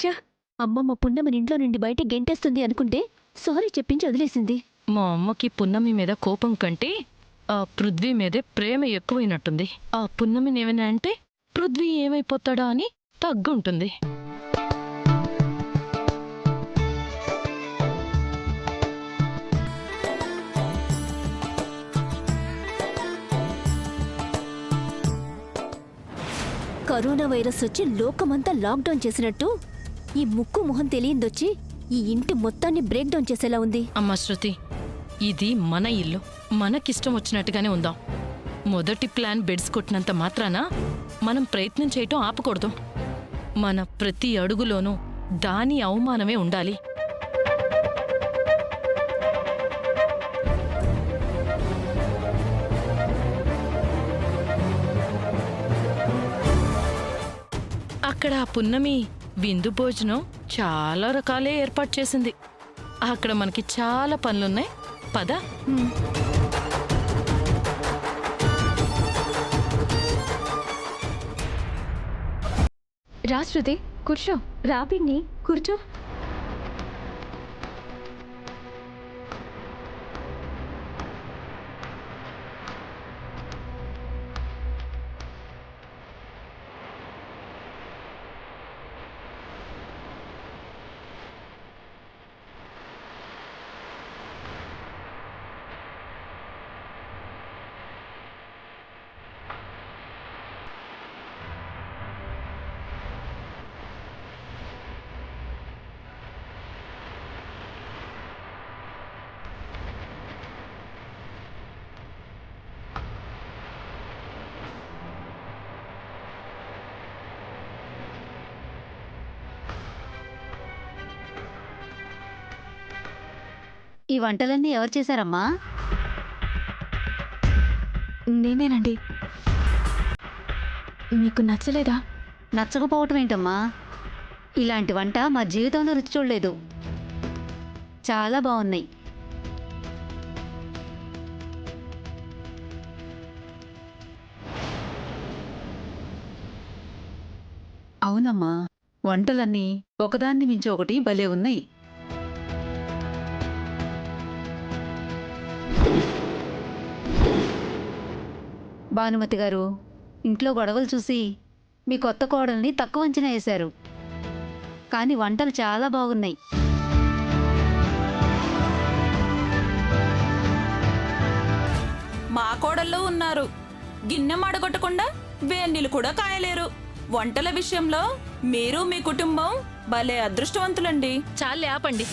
ఛ! అమ్మమ్మ పున్నమని ఇంట్లో నుండి బయట గెంటేస్తుంది అనుకుంటే సారీ చెప్పించి వదిలేసింది. మా అమ్మకి పున్నమి మీద కోపం కంటే ఆ పృథ్వీ మీదే ప్రేమ ఎక్కువైనట్టుంది. ఆ పున్నమిని ఏమైనా అంటే పృథ్వీ ఏమైపోతాడా అని తగ్గుంటుంది. కరోనా వైరస్ వచ్చి లోకమంతా లాక్డౌన్ చేసినట్టు ఈ ముక్కు మొహం తెలియందొచ్చి ఈ ఇంటి మొత్తాన్ని బ్రేక్ డౌన్ చేసేలా ఉంది. అమ్మ శృతి, ఇది మన ఇల్లు, మనకిష్టం వచ్చినట్టుగానే ఉందాం. మొదటి ప్లాన్ బెడ్స్ కొట్టినంత మాత్రాన మనం ప్రయత్నం చేయటం ఆపకూడదు. మన ప్రతి అడుగులోనూ దాని అవమానమే ఉండాలి. అక్కడ ఆ పున్నమి విందు భోజనం చాలా రకాలే ఏర్పాటు చేసింది. అక్కడ మనకి చాలా పనులున్నాయి. పద. రా శృతి, కూర్చో. రా పిన్ని, కూర్చో. ఈ వంటలన్నీ ఎవరు చేశారమ్మా? నేనేనండి. మీకు నచ్చలేదా? నచ్చకపోవటం ఏంటమ్మా? ఇలాంటి వంట మా జీవితంలో రుచి చూడలేదు. చాలా బాగున్నాయి. అవునమ్మా, వంటలన్నీ ఒకదాన్ని మించి ఒకటి భలే ఉన్నాయి. భానుమతి గారు, ఇంట్లో గొడవలు చూసి మీ కొత్త కోడల్ని తక్కువ అంచనా వేశారు. కానీ వంటలు చాలా బాగున్నాయి. మా కోడళ్ళు ఉన్నారు. గిన్నె మాడగొట్టకుండా వేన్నీళ్ళు కూడా కాయలేరు. వంటల విషయంలో మీరు మీ కుటుంబం భలే అదృష్టవంతులండి. చాలే ఆపండి.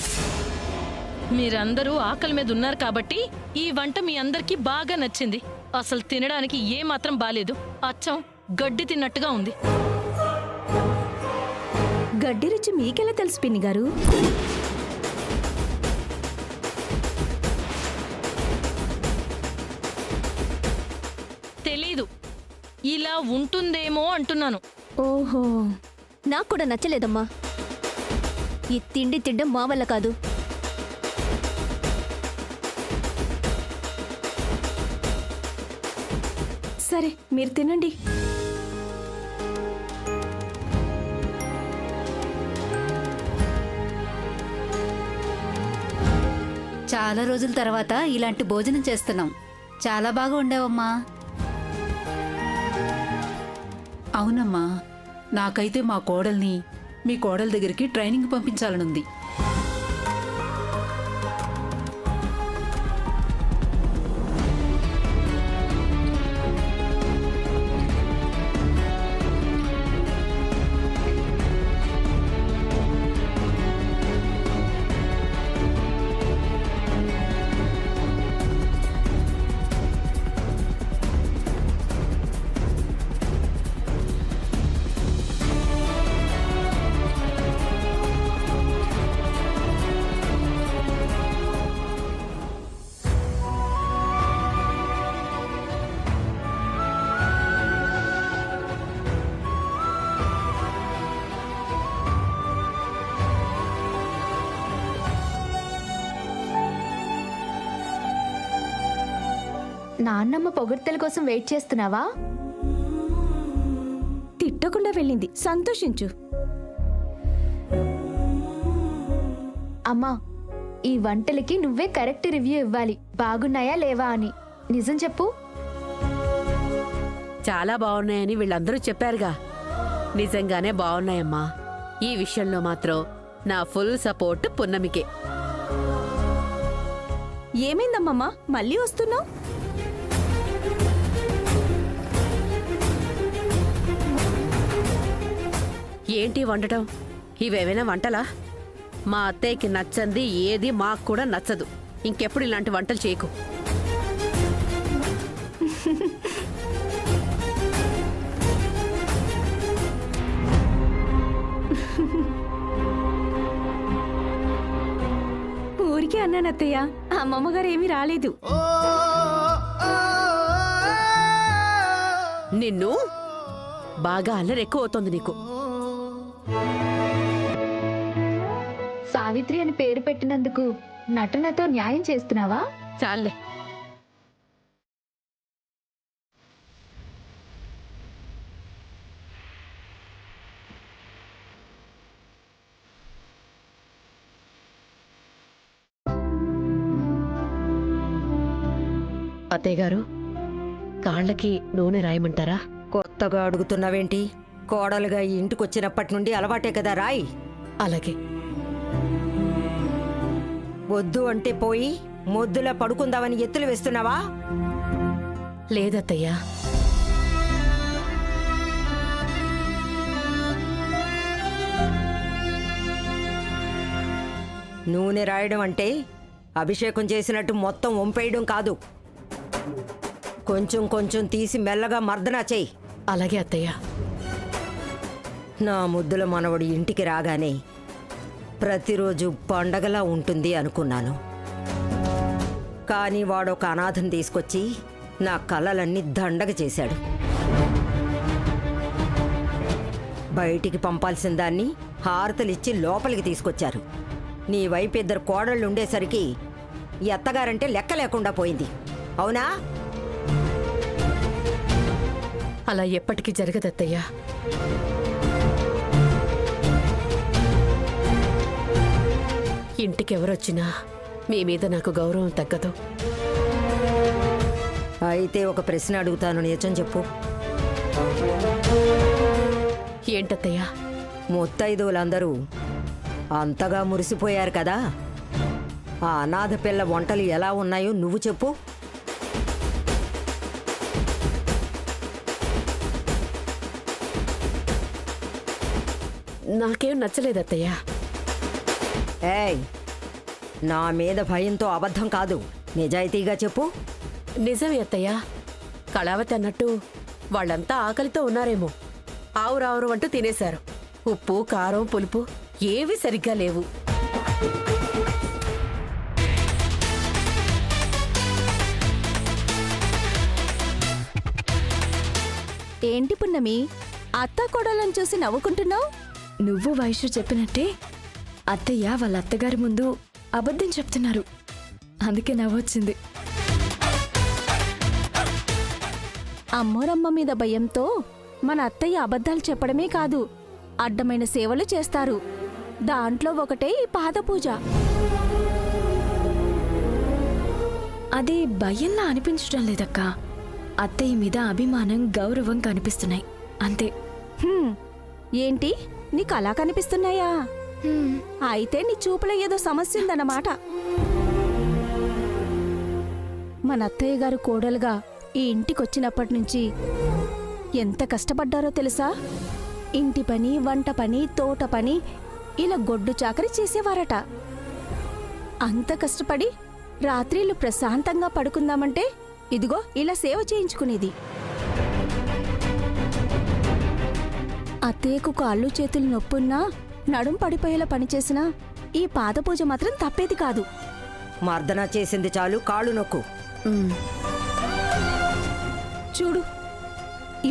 మీరందరూ ఆకలి మీద ఉన్నారు కాబట్టి ఈ వంట మీ అందరికీ బాగా నచ్చింది. అసలు తినడానికి ఏమాత్రం బాలేదు. అచ్చం గడ్డి తిన్నట్టుగా ఉంది. గడ్డి రుచి మీకెలా తెలుసు పిన్ని గారు? తెలీదు, ఇలా ఉంటుందేమో అంటున్నాను. ఓహో, నాకు కూడా నచ్చలేదమ్మా. ఈ తిండి తిండం మా వల్ల కాదు. సరే, మీరు తినండి. చాలా రోజుల తర్వాత ఇలాంటి భోజనం చేస్తున్నాం. చాలా బాగా ఉండేవమ్మా. అవునమ్మా, నాకైతే మా కోడల్ని మీ కోడల దగ్గరికి ట్రైనింగ్ పంపించాలనుంది. నాన్నమ్మ పొగడ్తల కోసం వెయిట్ చేస్తున్నావా? తిట్టకుండా వెళ్ళింది, సంతోషించు. అమ్మా ఈ వంటలకి నువ్వే కరెక్ట్ రివ్యూ ఇవ్వాలి, బాగున్నాయా లేవా అని. నిజం చెప్పు. చాలా బాగున్నాయని వీళ్ళందరూ చెప్పారుగా. నిజంగానే బాగున్నాయమ్మా. ఈ విషయంలో మాత్రం నా ఫుల్ సపోర్ట్ పున్నమికే. ఏమైందమ్మమ్మా మళ్ళీ వస్తున్నావు? ఏంటి వండటం? ఇవేమైనా వంటలా? మా అత్తయ్యకి నచ్చంది ఏది మాకు కూడా నచ్చదు. ఇంకెప్పుడు ఇలాంటి వంటలు చేయకు. ఊరికే అన్నాను అత్తయ్య, అమ్మమ్మగారు ఏమీ రాలేదు. నిన్ను బాగా అల్లరి ఎక్కువ అవుతోంది నీకు. సావిత్రి అని పేరు పెట్టినందుకు నటనతో న్యాయం చేస్తున్నావా? చాలే. అత్తయ్య గారు, కాళ్ళకి నూనె రాయమంటారా? కొత్తగా అడుగుతున్నావేంటి? కోడలుగా ఈ ఇంటికొచ్చినప్పటి నుండి అలవాటే కదా, రాయి. అలాగే. వద్దు అంటే పోయి మొద్దులా పడుకుందామని ఎత్తులు వేస్తున్నావా? లేదత్తయ్యా. నూనె రాయడం అంటే అభిషేకం చేసినట్టు మొత్తం వంపేయడం కాదు. కొంచెం కొంచెం తీసి మెల్లగా మర్దనా చెయ్యి. అలాగే అత్తయ్య. నా ముద్దుల మనవడు ఇంటికి రాగానే ప్రతిరోజు పండగలా ఉంటుంది అనుకున్నాను. కానీ వాడొక అనాథం తీసుకొచ్చి నా కలలన్నీ దండగ చేశాడు. బయటికి పంపాల్సిన దాన్ని హారతలిచ్చి లోపలికి తీసుకొచ్చారు. నీ వైపు ఇద్దరు కోడళ్ళు ఉండేసరికి ఈ అత్తగారంటే లెక్క లేకుండా పోయింది. అవునా? అలా ఎప్పటికీ జరగదత్తయ్యా. ఇంటికెవరొచ్చినా మీ మీద నాకు గౌరవం తగ్గదు. అయితే ఒక ప్రశ్న అడుగుతాను, నిజం చెప్పు. ఏంటత్తయ్యా? ముత్తైదువులందరూ అంతగా మురిసిపోయారు కదా, ఆ అనాథ పిల్ల వంటలు ఎలా ఉన్నాయో నువ్వు చెప్పు. నాకేం నచ్చలేదత్తయ్యా. ఏయ్, నా మీద భయంతో అబద్ధం కాదు, నిజాయితీగా చెప్పు. నిజమే అత్తయ్యా. కళావతి అన్నట్టు వాళ్ళంతా ఆకలితో ఉన్నారేమో. ఆవురావురు అంటూ తినేశారు. ఉప్పు, కారం, పులుపు ఏవి సరిగ్గా లేవు. ఏంటి పున్నమి, అత్త కోడలను చూసి నవ్వుకుంటున్నావు? నువ్వు వైశ్య చెప్పినట్టే అత్తయ్య వాళ్ళ అత్తగారి ముందు అబద్ధం చెప్తున్నారు, అందుకే నవ్వొచ్చింది. అమ్మోరమ్మ మీద భయంతో మన అత్తయ్య అబద్ధాలు చెప్పడమే కాదు, అడ్డమైన సేవలు చేస్తారు. దాంట్లో ఒకటే ఈ పాదపూజ. అది భయంలా అనిపించడం లేదక్క. అత్తయ్య మీద అభిమానం, గౌరవం కనిపిస్తున్నాయి అంతే. హ్మ్, ఏంటి నీకు అలా కనిపిస్తున్నాయా? హ్మ్, అయితే నీ చూపులో ఏదో సమస్య ఉందన్నమాట. మన అత్తయ్య గారు కోడలుగా ఈ ఇంటికొచ్చినప్పటి నుంచి ఎంత కష్టపడ్డారో తెలుసా? ఇంటి పని, వంట పని, తోట పని, ఇలా గొడ్డు చాకరీ చేసేవారట. అంత కష్టపడి రాత్రిళ్ళు ప్రశాంతంగా పడుకుందామంటే ఇదిగో ఇలా సేవ చేయించుకునేది. అత్తయ్యకు కాళ్ళు చేతులు నొప్పున్నా, నడుం పడిపోయేలా పనిచేసినా ఈ పాదపూజ మాత్రం తప్పేది కాదు. మర్దన చేసింది చాలు, కాళ్ళు నొక్కు. చూడు,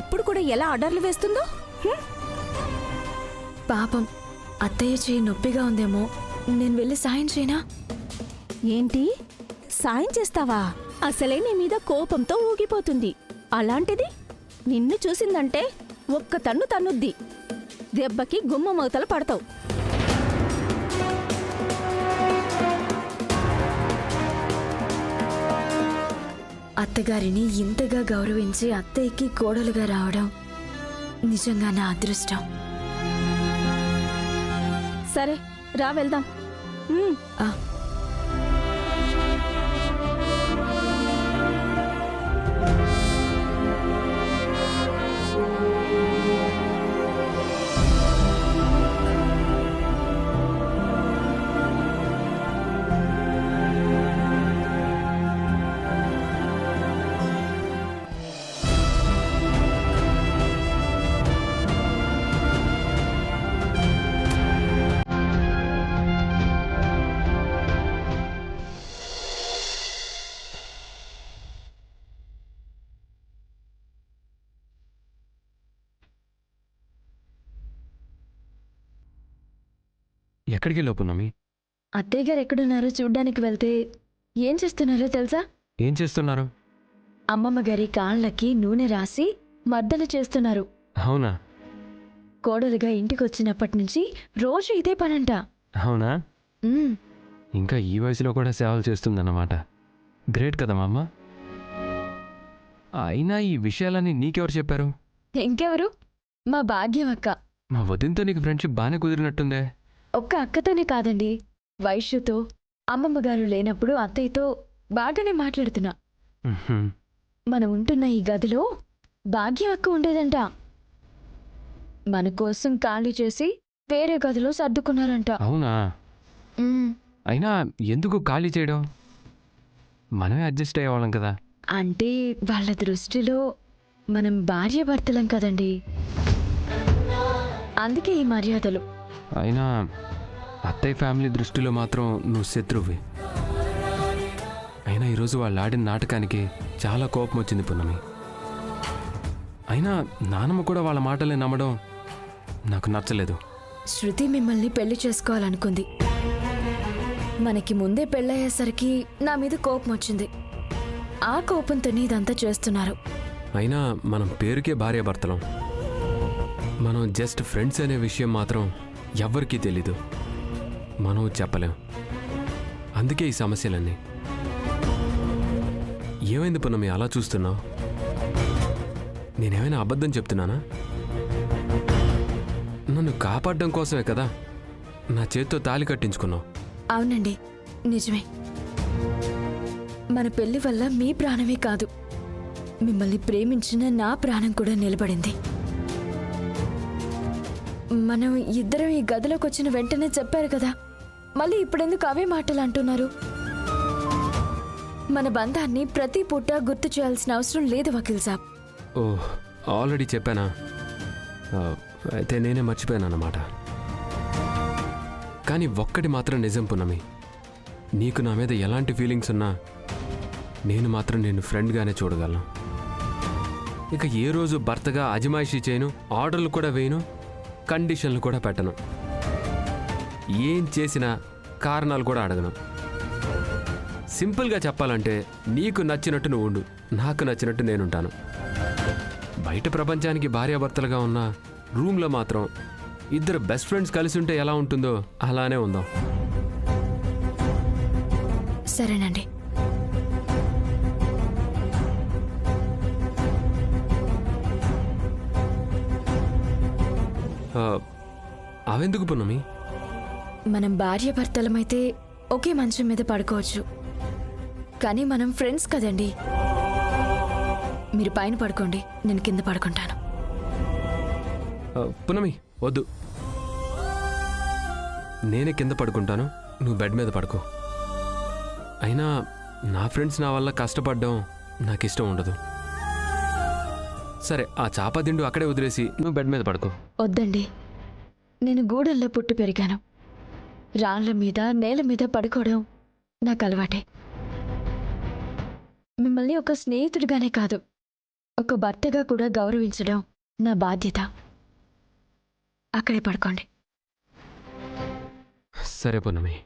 ఇప్పుడు కూడా ఎలా ఆర్డర్లు వేస్తుందో. హ్మ్. పాపం అత్తయ్య చేయి నొప్పిగా ఉందేమో, నేను వెళ్ళి సాయం చేయనా? ఏంటి, సాయం చేస్తావా? అసలే నీ మీద కోపంతో ఊగిపోతుంది. అలాంటిది నిన్ను చూసిందంటే ఒక్క తన్ను తన్నుద్ది. దెబ్బకి గుమ్మ మౌతలు పడతావు. అత్తగారిని ఇంతగా గౌరవించి అత్తయ్యకి కోడలుగా రావడం నిజంగా నా అదృష్టం. సరే రా వెళ్దాం. ఆ, ఎక్కడికి వెళ్ళావు పున్నమి? అత్తయ్య గారు ఎక్కడున్నారో చూడ్డానికి వెళ్తే ఏం చేస్తున్నారో తెలుసా? ఏం చేస్తున్నారు? అమ్మమ్మ గారి కాళ్ళకి నూనె రాసి మర్దన చేస్తున్నారు. అవునా? కోడలుగా ఇంటికొచ్చినప్పటి నుంచి రోజు ఇదే పనంట. అవునా? ఉమ్, ఇంకా ఈ వయసులో కూడా సేవలు చేస్తుందన్నమాట. గ్రేట్ కదా మా అమ్మ. అయినా ఈ విషయాలన్నీ నీకెవరు చెప్పారు? ఇంకెవరు? మా భాగ్యం అక్క. మా వదినతో నీకు ఫ్రెండ్షిప్ బాగానే కుదిరినట్టుందే. ఒక్క అక్కతోనే కాదండి, వైశ్యుతో, అమ్మమ్మ గారు లేనప్పుడు అత్తయ్యతో బాగానే మాట్లాడుతున్నా. ఉహుం. మనం ఉంటున్న ఈ గదిలో భాగ్యం అక్క ఉండేదంట. మన కోసం ఖాళీ చేసి వేరే గదిలో సర్దుకున్నారంట. అవునా? ఉమ్, అయినా ఎందుకు ఖాళీ చేయడం? మనమే అడ్జస్ట్ అయ్యేవాళ్ళం కదా. అంటే వాళ్ళ దృష్టిలో మనం భార్యాభర్తలం కదండి, అందుకే ఈ మర్యాదలు. అయినా అత్తయ్య ఫ్యామిలీ దృష్టిలో మాత్రం నువ్వు శత్రువి. అయినా ఈరోజు వాళ్ళు ఆడిన నాటకానికి చాలా కోపం వచ్చింది పున్నమి. అయినా నానమ్మ కూడా వాళ్ళ మాటలే నమ్మడం నాకు నచ్చలేదు. శృతి మిమ్మల్ని పెళ్లి చేసుకోవాలనుకుంది. మనకి ముందే పెళ్ళయ్యేసరికి నా మీద కోపం వచ్చింది. ఆ కోపంతోనే ఇదంతా చేస్తున్నారు. అయినా మనం పేరుకే భార్యాభర్తలం. మనం జస్ట్ ఫ్రెండ్స్ అనే విషయం మాత్రం ఎవ్వరికీ తెలీదు. మనం చెప్పలేం. అందుకే ఈ సమస్యలన్నీ. ఏమైంది పున్నమి అలా చూస్తున్నావు? నేనేమైనా అబద్ధం చెప్తున్నానా? నన్ను కాపాడడం కోసమే కదా నా చేత్తో తాళి కట్టించుకున్నావు. అవునండి, నిజమే. మన పెళ్లి వల్ల మీ ప్రాణమే కాదు, మిమ్మల్ని ప్రేమించిన నా ప్రాణం కూడా నిలబడింది. మనం ఇద్దరం ఈ గదిలోకి వచ్చిన వెంటనే చెప్పారు కదా, మళ్ళీ ఇప్పుడెందుకు అవే మాటలు అంటున్నారు? మన బంధాన్ని ప్రతి పూట గుర్తు చేయాల్సిన అవసరం లేదు వకీల్ సాబ్. ఓహ్, ఆల్రెడీ చెప్పానా? అయితే నేనే మర్చిపోయాను అన్నమాట. కానీ ఒక్కటి మాత్రం నిజం పున్నమి, నీకు నా మీద ఎలాంటి ఫీలింగ్స్ ఉన్నా నేను మాత్రం నిన్ను ఫ్రెండ్గానే చూడగలను. ఇక ఏ రోజు భర్తగా అజమాయిషీ చేయను, ఆర్డర్లు కూడా వేయను, కండిషన్లు కూడా పెట్టను. ఏం చేసినా కారణాలు కూడా అడగను. సింపుల్గా చెప్పాలంటే నీకు నచ్చినట్టు నువ్వు ఉండు, నాకు నచ్చినట్టు నేనుంటాను. బయట ప్రపంచానికి భార్యాభర్తలుగా ఉన్న రూమ్లో మాత్రం ఇద్దరు బెస్ట్ ఫ్రెండ్స్ కలిసి ఉంటే ఎలా ఉంటుందో అలానే ఉందాం. సరేనండి. అవెందుకు పున్నమి? మనం భార్యాభర్తలమైతే ఒకే మంచం మీద పడుకోవచ్చు, కానీ మనం ఫ్రెండ్స్ కదండి. మీరు పైన పడుకోండి, నేను కింద పడుకుంటాను. పున్నమి వద్దు, నేనే కింద పడుకుంటాను, నువ్వు బెడ్ మీద పడుకో. అయినా నా ఫ్రెండ్స్ నా వల్ల కష్టపడడం నాకు ఇష్టం ఉండదు. సరే, ఆ చాపదిండు అక్కడే వదిలేసి నువ్వు బెడ్ మీద పడుకో. వద్దండి, నేను గూడెల్లో పుట్టి పెరిగాను. రాళ్ల మీద నేల మీద పడుకోవడం నాకు అలవాటే. మిమ్మల్ని ఒక స్నేహితుడిగానే కాదు, ఒక భర్తగా కూడా గౌరవించడం నా బాధ్యత. అక్కడే పడుకోండి. సరే పున్నమి.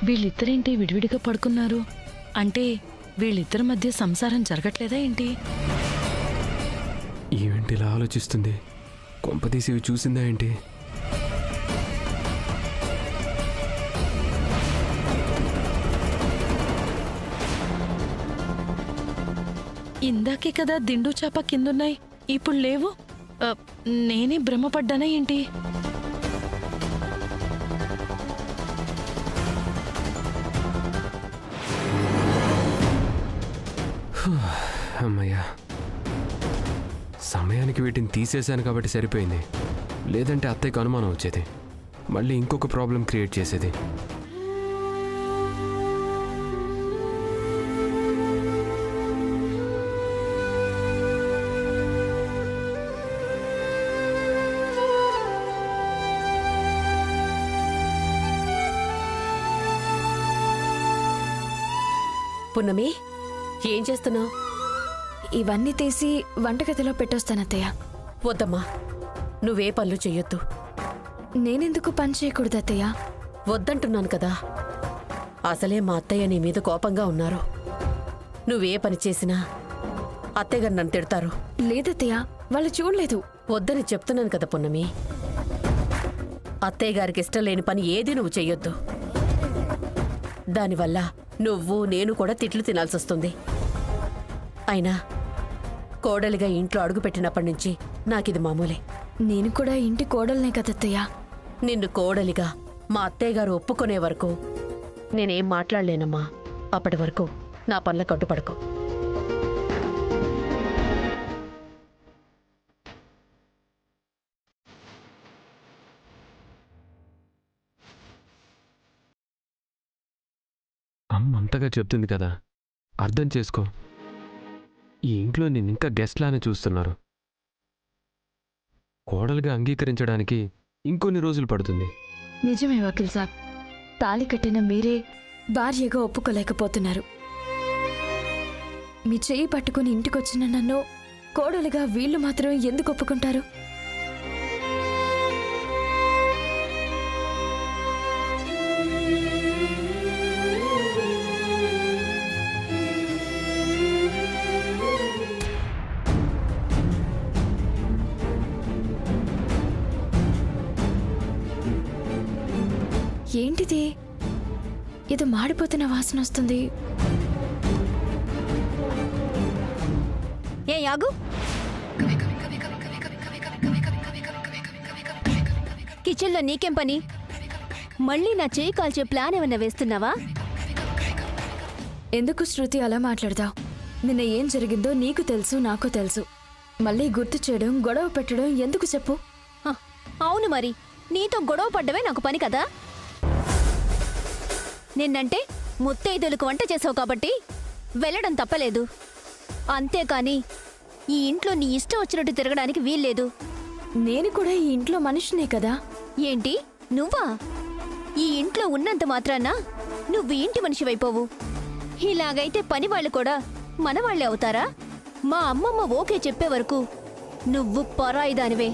వీళ్ళిద్దరేంటి విడివిడిగా పడుకున్నారు? అంటే వీళ్ళిద్దరి మధ్య సంసారం జరగట్లేదా ఏంటి? ఈవెంట్ ఇలా ఆలోచిస్తుంది, కొంపదీసి ఇవి చూసిందా ఏంటి? ఇందాకే కదా దిండు చాప కిందున్నాయి, ఇప్పుడు లేవు. నేనే భ్రమపడ్డానా ఏంటి? అమ్మయ్యా, సమయానికి వీటిని తీసేశాను కాబట్టి సరిపోయింది. లేదంటే అత్తయ్యకు అనుమానం వచ్చేది, మళ్ళీ ఇంకొక ప్రాబ్లం క్రియేట్ చేసేది. పున్నమి, ఏం చేస్తున్నావు? ఇవన్నీ తీసి వంటగదిలో పెట్టొస్తానత్తయ్య. వద్దమ్మా, నువ్వే పనులు చెయ్యొద్దు. నేనెందుకు పని చేయకూడదు అత్తయ్య? వద్దంటున్నాను కదా. అసలే మా అత్తయ్య నీ మీద కోపంగా ఉన్నారు. నువ్వే పని చేసినా అత్తయ్యగారు నన్ను తిడతారు. లేదత్తయ్య, వాళ్ళు చూడలేదు. వద్దని చెప్తున్నాను కదా పున్నమి. అత్తయ్య గారికి ఇష్టం లేని పని ఏది నువ్వు చెయ్యొద్దు. దానివల్ల నువ్వు నేను కూడా తిట్లు తినాల్సి వస్తుంది. అయినా కోడలిగా ఇంట్లో అడుగుపెట్టినప్పటి నుంచి నాకిది మామూలే. నేను కూడా ఇంటి కోడల్నే కదత్తయ్య. నిన్ను కోడలిగా మా అత్తయ్య గారు ఒప్పుకునే వరకు నేనేం మాట్లాడలేనమ్మా. అప్పటి వరకు నా పనుల కట్టుపడకు. అమ్మ అంతగా చెప్తుంది కదా, అర్థం చేసుకో. ఈ ఇంట్లో నేను ఇంకా గెస్ట్లానే చూస్తున్నారు. కోడలుగా అంగీకరించడానికి ఇంకొన్ని రోజులు పడుతుంది. నిజమే వకీల్ సాబ్, తాళి కట్టిన మీరే భార్యగా ఒప్పుకోలేకపోతున్నారు. మీ చెయ్యి పట్టుకుని ఇంటికొచ్చిన నన్ను కోడలుగా వీళ్ళు మాత్రం ఎందుకు ఒప్పుకుంటారు? ఏంటిది? ఏదో మాడిపోతున్న వాసన వస్తుంది. ఏ యాగు, కిచెన్లో నీకేం పని? మళ్ళీ నా చేయి కాల్చే ప్లాన్ ఏమన్నా వేస్తున్నావా? ఎందుకు శృతి అలా మాట్లాడతావు? నిన్న ఏం జరిగిందో నీకు తెలుసు, నాకు తెలుసు. మళ్ళీ గుర్తు చేయడం, గొడవ పెట్టడం ఎందుకు చెప్పు? అవును మరి, నీతో గొడవ పడ్డమే నాకు పని కదా. నిన్నంటే ముత్తైదులకు వంట చేసావు కాబట్టి వెళ్ళడం తప్పలేదు. అంతేకాని ఈ ఇంట్లో నీ ఇష్టం వచ్చినట్టు తిరగడానికి వీల్లేదు. నేను కూడా ఈ ఇంట్లో మనిషినే కదా. ఏంటి నువ్వా? ఈ ఇంట్లో ఉన్నంత మాత్రాన నువ్వు ఇంటి మనిషివైపోవు. ఇలాగైతే పని వాళ్ళు కూడా మనవాళ్లే అవుతారా? మా అమ్మమ్మ ఓకే చెప్పే వరకు నువ్వు పరాయిదానివే.